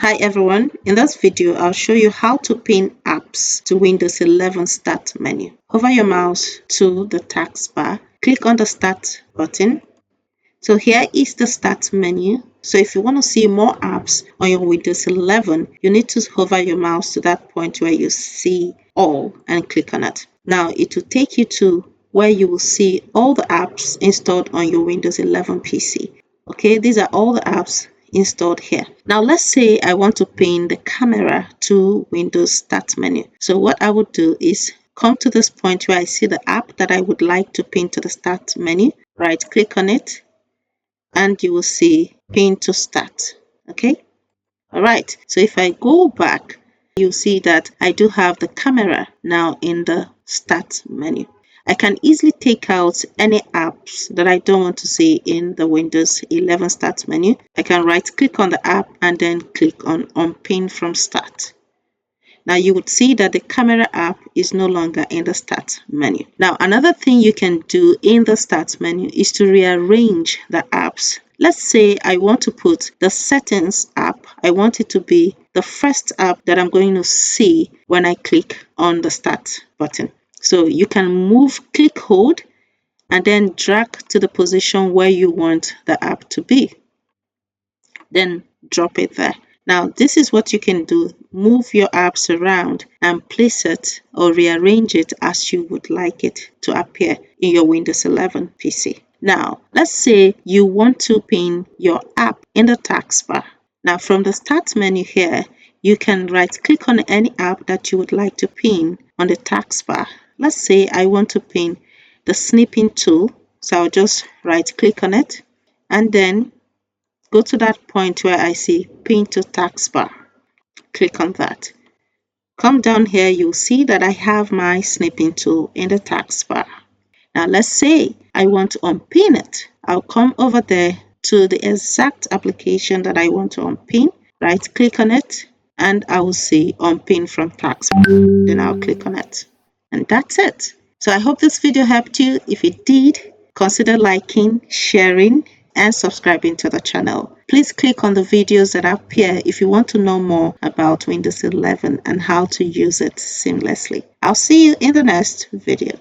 Hi everyone, in this video I'll show you how to pin apps to Windows 11 Start menu. Hover your mouse to the taskbar, click on the Start button. So here is the Start menu. So if you want to see more apps on your Windows 11, you need to hover your mouse to that point where you see all and click on it. Now it will take you to where you will see all the apps installed on your Windows 11 PC. Okay, these are all the apps installed here. Now let's say I want to pin the camera to Windows Start menu. So what I would do is come to this point where I see the app that I would like to pin to the Start menu. Right click on it and you will see pin to start. Okay, all right, so if I go back, you'll see that I do have the camera now in the Start menu. I can easily take out any apps that I don't want to see in the Windows 11 Start menu. I can right click on the app and then click on Unpin from Start. Now you would see that the camera app is no longer in the Start menu. Now another thing you can do in the Start menu is to rearrange the apps. Let's say I want to put the Settings app. I want it to be the first app that I'm going to see when I click on the Start button. So you can click, hold, and then drag to the position where you want the app to be. Then drop it there. Now this is what you can do. Move your apps around and place it or rearrange it as you would like it to appear in your Windows 11 PC. Now let's say you want to pin your app in the taskbar. Now from the Start menu here, you can right click on any app that you would like to pin on the taskbar. Let's say I want to pin the snipping tool. So I'll just right click on it and then go to that point where I see pin to taskbar. Click on that. Come down here, you'll see that I have my snipping tool in the taskbar. Now let's say I want to unpin it. I'll come over there to the exact application that I want to unpin. Right click on it and I will see unpin from taskbar. Then I'll click on it. And that's it. So I hope this video helped you. If it did, consider liking, sharing, and subscribing to the channel. Please click on the videos that appear if you want to know more about Windows 11 and how to use it seamlessly. I'll see you in the next video.